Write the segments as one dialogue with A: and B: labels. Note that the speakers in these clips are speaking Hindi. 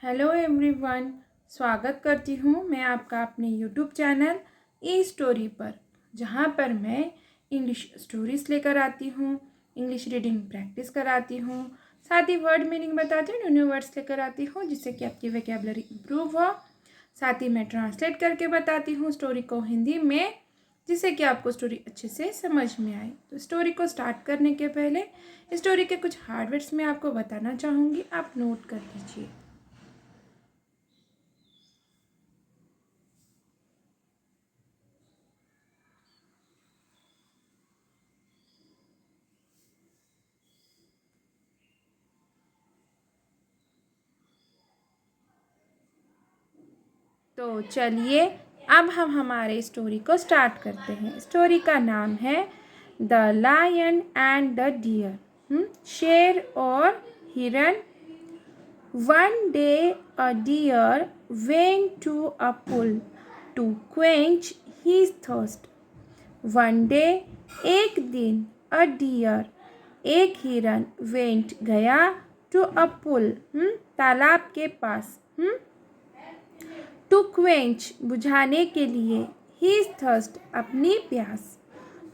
A: हेलो एवरीवन, स्वागत करती हूँ मैं आपका अपने यूट्यूब चैनल ई स्टोरी पर, जहाँ पर मैं इंग्लिश स्टोरीज लेकर आती हूँ, इंग्लिश रीडिंग प्रैक्टिस कराती हूँ, साथ ही वर्ड मीनिंग बताती हूँ, न्यू वर्ड्स लेकर आती हूँ जिससे कि आपकी वोकैबुलरी इम्प्रूव हो। साथ ही मैं ट्रांसलेट करके बताती हूँ स्टोरी को हिंदी में, जिससे कि आपको स्टोरी अच्छे से समझ में आए। तो स्टोरी को स्टार्ट करने के पहले स्टोरी के कुछ हार्ड वर्ड्स मैं आपको बताना चाहूँगी, आप नोट कर लीजिए। तो चलिए अब हम हमारे स्टोरी को स्टार्ट करते हैं। स्टोरी का नाम है the lion and the deer. शेर और हिरन। One day a deer went to a pool to quench his thirst. One day एक दिन, अ डियर एक हिरन, वेंट गया, टू अ पुल तालाब के पास, टू क्वेंच बुझाने के लिए, हिज थर्स्ट अपनी प्यास।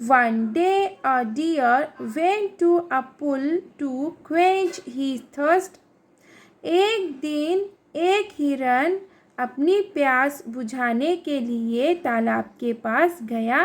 A: One day a deer went to a pool to quench his thirst. एक दिन एक हिरन अपनी प्यास बुझाने के लिए तालाब के पास गया।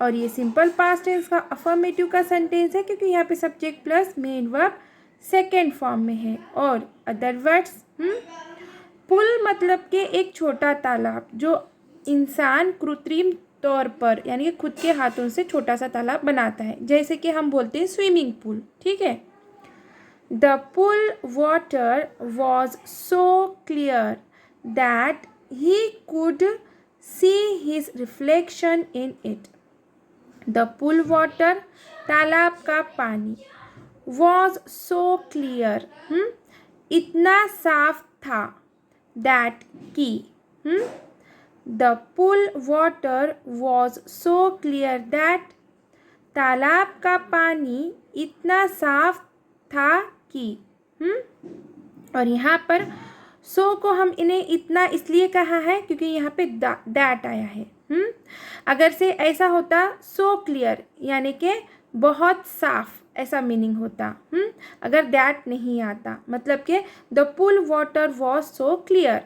A: और ये सिंपल पास्ट टेंस का अफर्मेटिव का सेंटेंस है, क्योंकि यहाँ पे subject plus main verb second form में है। और अदर वर्ड्स, पुल मतलब कि एक छोटा तालाब जो इंसान कृत्रिम तौर पर यानी कि खुद के हाथों से छोटा सा तालाब बनाता है, जैसे कि हम बोलते हैं स्विमिंग पूल। ठीक है। The pool water was so clear that he could see his reflection in it. The pool water तालाब का पानी, वॉज सो क्लियर इतना साफ था, दैट की the pool water was so clear that तालाब का पानी इतना साफ था कि और यहाँ पर सो को हम इन्हें इतना इसलिए कहा है क्योंकि यहाँ पे दैट आया है। अगर से ऐसा होता सो क्लियर यानी कि बहुत साफ, ऐसा मीनिंग होता। अगर दैट नहीं आता, मतलब कि the pool water was so clear,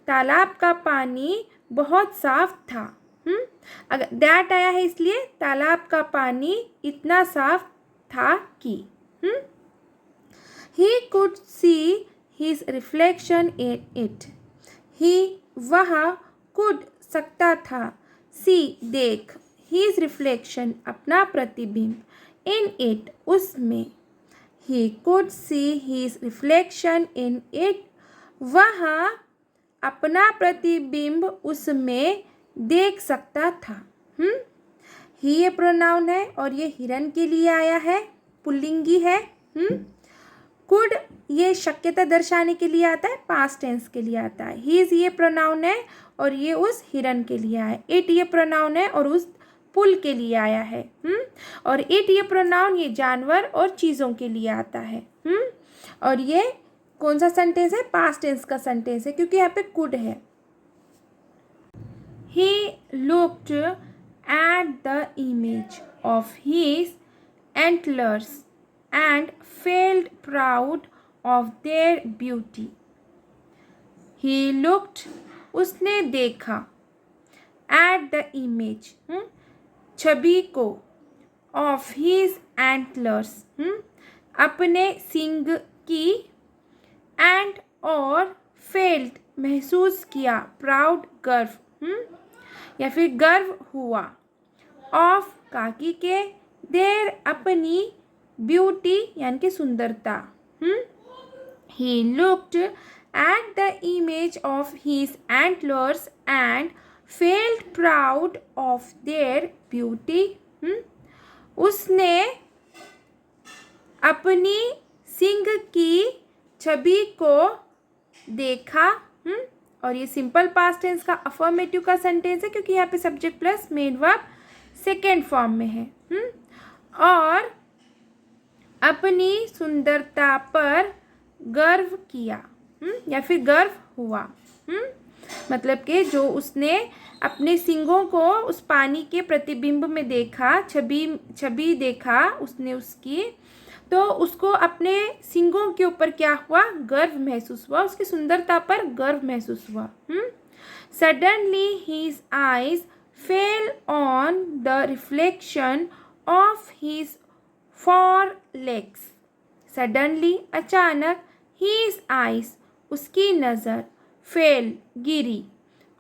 A: तालाब का पानी बहुत साफ था। अगर दैट आया है इसलिए तालाब का पानी इतना साफ था कि he could see his reflection in it. he वह could सकता था, see देख, his reflection अपना प्रतिबिंब, in it उसमें, he could see his reflection in it वह अपना प्रतिबिंब उसमें देख सकता था। ही ये प्रोनाउन है और ये हिरन के लिए आया है, पुल्लिंगी है। कुड ये शक्यता दर्शाने के लिए आता है, पास्ट टेंस के लिए आता है। हीज ये प्रोनाउन है और ये उस हिरन के लिए आया है। इट ये प्रोनाउन है और उस पुल के लिए आया है। और इट ये प्रोनाउन ये जानवर और चीज़ों के लिए आता है। और ये कौन सा सेंटेंस है? पास्ट टेंस का सेंटेंस है, क्योंकि यहाँ पे कुड है। He looked at the image of his antlers and felt proud of their beauty. He looked उसने देखा, at the image छवि को, of his antlers अपने सींग की, and और felt महसूस किया, proud गर्व या फिर गर्व हुआ, ऑफ काकी के, देर अपनी, ब्यूटी यानी कि सुंदरता। He looked at the image of his antlers and felt proud of their beauty. उसने अपनी सिंह की छवि को देखा। और ये सिंपल पास्ट टेंस का अफर्मेटिव का सेंटेंस है, क्योंकि यहाँ पे subject plus main verb second form में है। और अपनी सुंदरता पर गर्व किया। या फिर गर्व हुआ। मतलब कि जो उसने अपने सींगों को उस पानी के प्रतिबिंब में देखा, छवि देखा उसने उसकी, तो उसको अपने सींगों के ऊपर क्या हुआ, गर्व महसूस हुआ, उसकी सुंदरता पर गर्व महसूस हुआ। Suddenly his eyes fell on the reflection of his four legs. Suddenly अचानक, हिज आईज उसकी नज़र, फेल गिरी,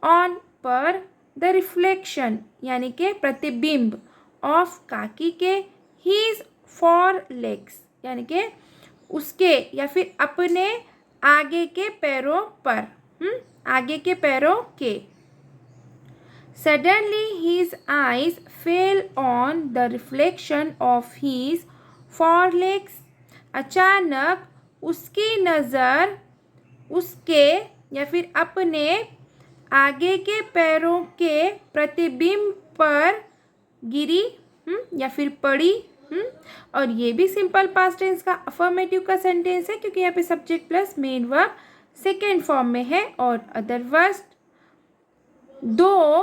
A: ऑन पर, द रिफ्लेक्शन यानी के प्रतिबिंब, ऑफ काकी के, हिज फोर लेग्स यानी के उसके या फिर अपने आगे के पैरों पर, आगे के पैरों के। Suddenly his eyes fell on the reflection of his four legs. अचानक उसकी नज़र उसके या फिर अपने आगे के पैरों के प्रतिबिंब पर गिरी या फिर पड़ी। और ये भी सिंपल पास्ट टेंस का अफर्मेटिव का सेंटेंस है, क्योंकि यहाँ पे subject plus main verb second form में है। और अदर वर्ड्स, दो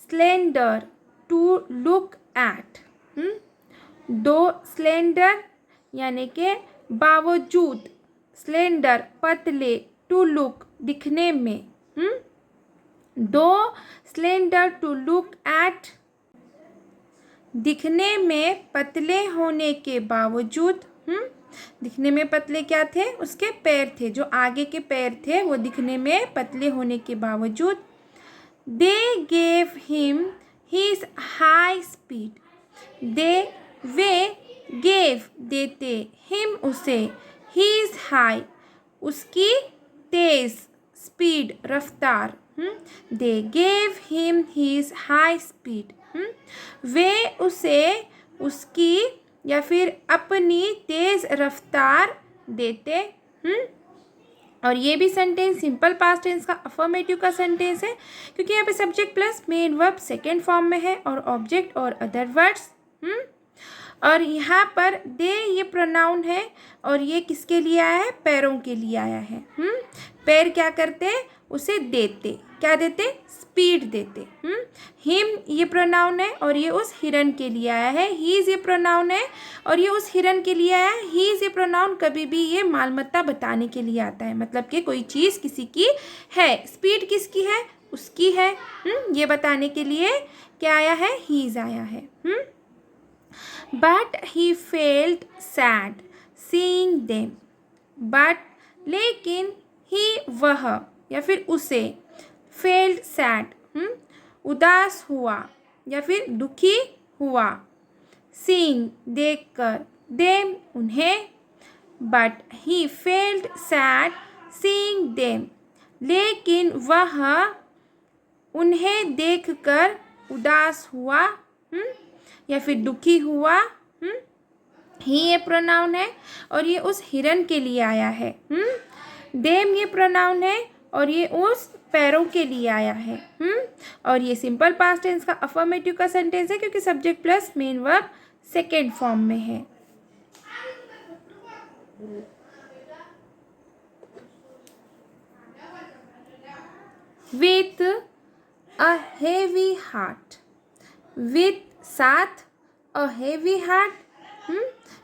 A: स्लेंडर टू लुक एट। दो स्लेंडर यानी के बावजूद, स्लेंडर पतले, टू लुक दिखने में। दो स्लेंडर टू लुक एट दिखने में पतले होने के बावजूद। दिखने में पतले क्या थे, उसके पैर थे, जो आगे के पैर थे वो दिखने में पतले होने के बावजूद। They gave him his high speed. वे गेव देते, हिम उसे, हिज हाई उसकी तेज, स्पीड रफ्तार। They gave him his high speed. वे उसे उसकी या फिर अपनी तेज रफ्तार देते। और ये भी सेंटेंस सिंपल पास्ट टेंस का अफर्मेटिव का सेंटेंस है, क्योंकि यहाँ पे subject plus main verb second form में है और ऑब्जेक्ट और अदर वर्ड्स। और यहाँ पर दे ये प्रोनाउन है और ये किसके लिए आया है, पैरों के लिए आया है। पैर क्या करते, उसे देते, क्या देते, स्पीड देते। हिम ये प्रोनाउन है और ये उस हिरन के लिए आया है। हीज ये प्रोनाउन है और ये उस हिरन के लिए आया है। हीज ये प्रोनाउन कभी भी ये मालमत्ता बताने के लिए आता है, मतलब कि कोई चीज़ किसी की है, स्पीड किसकी है, उसकी है। ये बताने के लिए क्या आया है, हीज आया है। But he felt sad seeing them. But लेकिन, ही वह या फिर उसे, फेल्ट सैड उदास हुआ या फिर दुखी हुआ, सीइंग देखकर, देम उन्हें। But he felt sad seeing them, लेकिन वह उन्हें देखकर उदास हुआ या फिर दुखी हुआ। ही ये प्रोनाउन है और ये उस हिरन के लिए आया है। देम ये प्रोनाउन है और ये उस पैरों के लिए आया है। और ये सिंपल पास्ट टेंस का अफर्मेटिव का सेंटेंस है, क्योंकि subject plus main verb second form में है। With a heavy heart, with साथ, अ हेवी हार्ट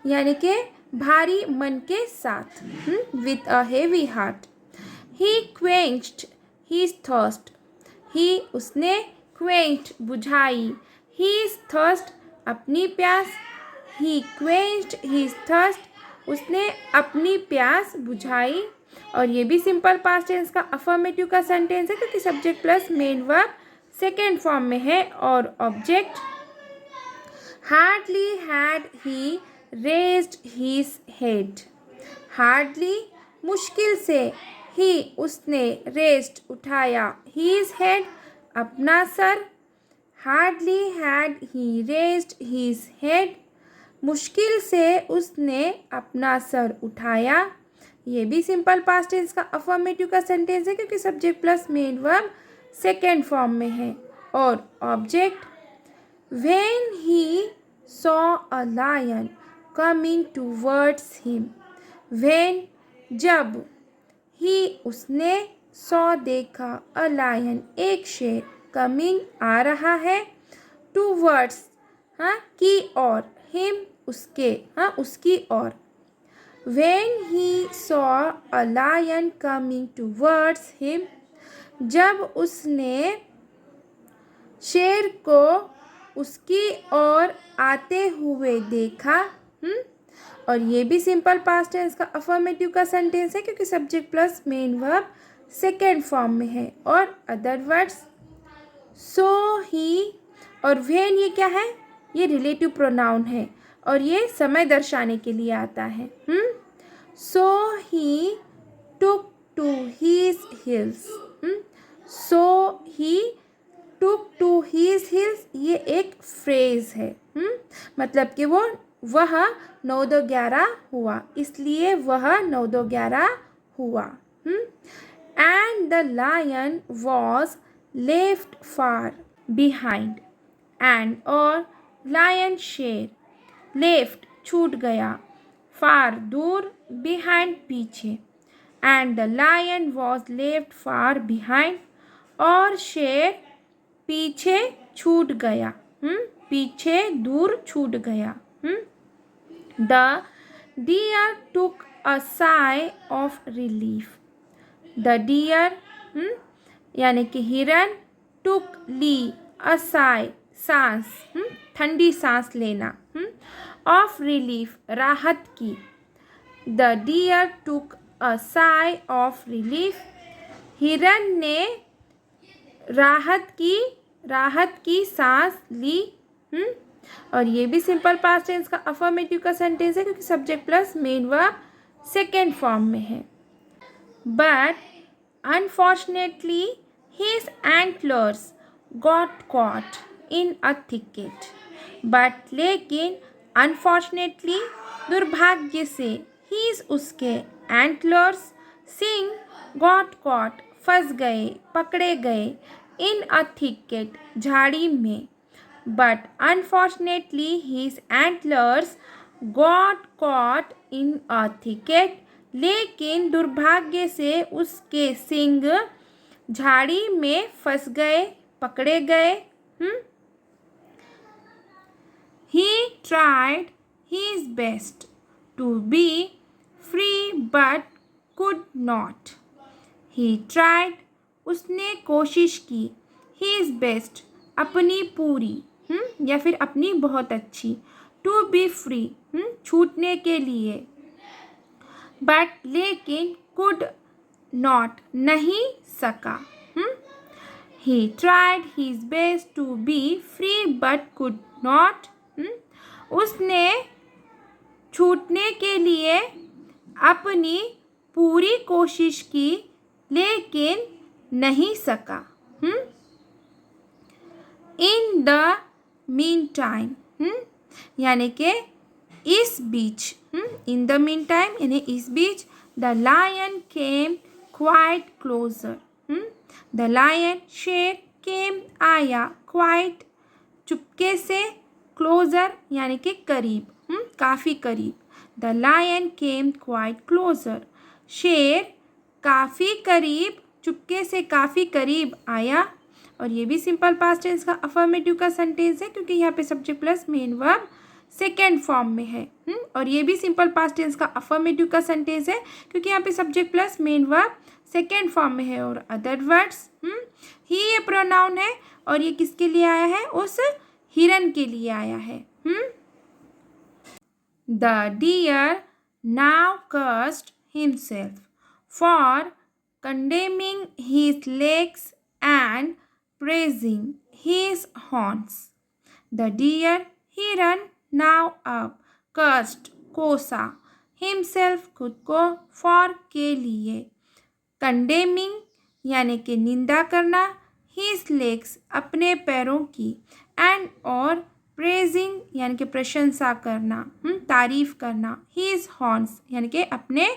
A: यानी के भारी मन के साथ। With a heavy heart, he quenched his thirst. He उसने, क्वेंच्ड बुझाई, हिज थर्स्ट अपनी प्यास। ही क्वेंच्ड हिज थर्स्ट उसने अपनी प्यास बुझाई। और ये भी सिंपल पास्ट टेंस का अफर्मेटिव का सेंटेंस है, क्योंकि subject plus main verb second form में है और object. Hardly had he raised his head. Hardly मुश्किल से, ही उसने, रेज्ड उठाया, हिज हेड अपना sir. Hardly had he raised his head मुश्किल से उसने अपना सर उठाया। ये भी सिंपल पास्ट टेंस का अफर्मेटिव का सेंटेंस है, क्योंकि subject plus main verb second form में है और object. When he saw a lion coming towards him. When जब, ही उसने, सॉ देखा, अ लायन एक शेर, कमिंग आ रहा है, टूवर्ड्स हाँ की ओर, हिम उसके हाँ उसकी ओर। When he saw a lion coming towards him, जब उसने शेर को उसकी ओर आते हुए देखा। और ये भी सिंपल पास्ट टेंस का अफर्मेटिव का सेंटेंस है क्योंकि subject plus main verb second form में है। और अदर वर्ड्स सो ही और व्हेन ये क्या है, ये रिलेटिव प्रोनाउन है और ये समय दर्शाने के लिए आता है। So he took to his heels. So he took to his heels ये एक फ्रेज है। मतलब कि वह 9-2-11 हुआ, इसलिए वह 9-2-11 हुआ। And the lion was left far behind. And और लायन शेर, लेफ्ट छूट गया, फार दूर, बिहाइंड पीछे। And the lion was left far behind और शेर पीछे छूट गया, पीछे दूर छूट गया। The deer took a sigh of relief. The deer यानी कि हिरन, टुक ली, अ साई सांस, ठंडी सांस लेना, ऑफ रिलीफ राहत की। The deer took a sigh of relief, हिरन ने राहत की सांस ली। और ये भी सिंपल पास्ट टेंस का अफर्मेटिव का सेंटेंस है क्योंकि subject plus main verb second form में है। But unfortunately his antlers got caught in a thicket. But लेकिन अनफॉर्चुनेटली दुर्भाग्य से, हिज उसके, एंटलर्स सींग, गॉट कॉट फंस गए, पकड़े गए, इन अ थिकेट झाड़ी में। But unfortunately his antlers got caught in a thicket, लेकिन दुर्भाग्य से उसके सींग झाड़ी में फंस गए, पकड़े गए। He tried his best to be free but could not. He tried उसने कोशिश की, his best अपनी पूरी या फिर अपनी बहुत अच्छी, to be free छूटने के लिए, but लेकिन could not नहीं सका। He tried his best to be free but could not. उसने छूटने के लिए अपनी पूरी कोशिश की लेकिन नहीं सका। इन द मीन टाइम यानी कि इस बीच, इन द मीन टाइम यानी इस बीच, the lion came quite closer. The lion शेर, केम आया, क्वाइट चुपके से, क्लोजर यानी कि करीब, काफ़ी करीब। The lion came quite closer, शेर काफ़ी करीब, चुपके से काफ़ी करीब आया। और ये भी सिंपल पास्ट टेंस का अफर्मेटिव का सेंटेंस है क्योंकि यहाँ पे subject plus main verb second form में है। और ये भी सिंपल पास्ट टेंस का अफर्मेटिव का सेंटेंस है क्योंकि यहाँ पे subject plus main verb second form में है। और अदर वर्ड्स, ही ये प्रोनाउन है और ये किसके लिए आया है, उस हिरन के लिए आया है। The deer now cursed himself for condemning his legs and praising his horns. The deer हिरन नाउ अब, कर्स्ड कोसा, हिमसेल्फ खुद को, फॉर के लिए, कंडेमिंग यानी कि निंदा करना, हिज लेग्स अपने पैरों की, एंड और प्रेजिंग यानी कि प्रशंसा करना, तारीफ करना, हिज हॉर्न्स यानी कि अपने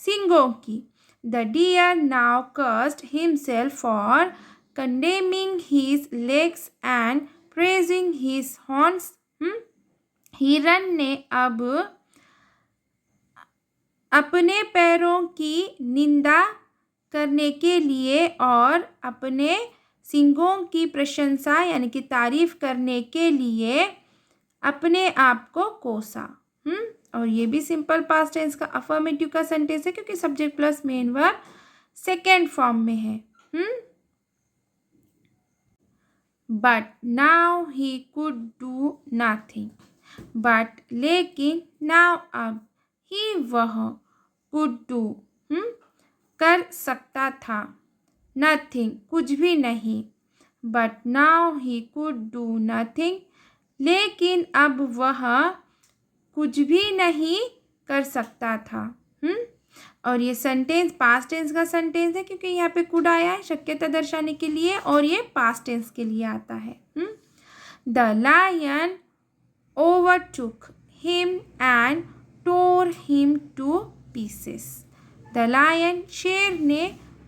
A: सींगों की। The deer now cursed himself for condemning his legs and praising his horns. हिरन ने अब अपने पैरों की निंदा करने के लिए और अपने सींगों की प्रशंसा यानी कि तारीफ करने के लिए अपने आप को कोसा। और ये भी सिंपल पास्ट टेंस का अफर्मेटिव का सेंटेंस है क्योंकि subject plus main verb second form में है। But now he could do nothing. But लेकिन नाउ अब ही वह कुड डू कर सकता था नथिंग कुछ भी नहीं। But now he could do nothing लेकिन अब वह कुछ भी नहीं कर सकता था। और ये सेंटेंस पास्ट टेंस का सेंटेंस है क्योंकि यहाँ पे कुड आया है शक्यता दर्शाने के लिए और ये पास्ट टेंस के लिए आता है। The lion overtook him and tore him to pieces. The lion शेर ने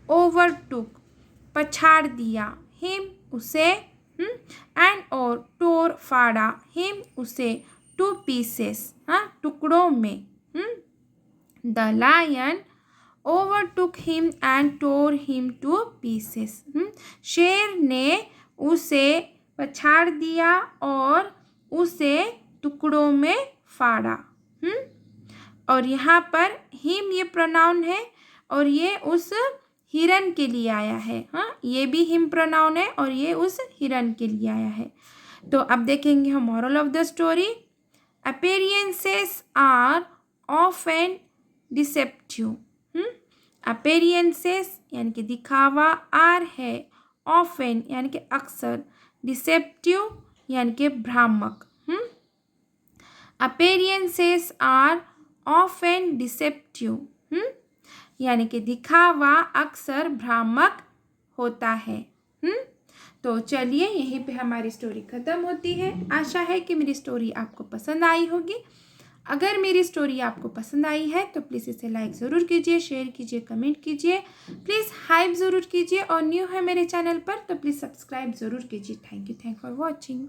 A: overtook पछाड़ दिया him उसे and और tore फाड़ा him उसे to pieces टुकड़ों में। The lion overtook him and tore him to pieces. शेर ने उसे पछाड़ दिया और उसे टुकड़ों में फाड़ा। और यहाँ पर हिम ये प्रोनाउन है और ये उस हिरन के लिए आया है। ये भी हिम प्रोनाउन है और ये उस हिरन के लिए आया है। तो अब देखेंगे हम moral of the story. Appearances are often deceptive. Appearances यानी कि दिखावा, आर है ऑफन यानी कि अक्सर, डिसेप्टिव यानी कि भ्रामक। अपीयरेंसेस आर ऑफन डिसेप्टिव यानी कि दिखावा अक्सर भ्रामक होता है। तो चलिए यहीं पे हमारी स्टोरी ख़त्म होती है। आशा है कि मेरी स्टोरी आपको पसंद आई होगी। अगर मेरी स्टोरी आपको पसंद आई है तो प्लीज़ इसे लाइक ज़रूर कीजिए, शेयर कीजिए, कमेंट कीजिए, प्लीज़ हाइप ज़रूर कीजिए और न्यू है मेरे चैनल पर तो प्लीज़ सब्सक्राइब ज़रूर कीजिए। Thank you for watching.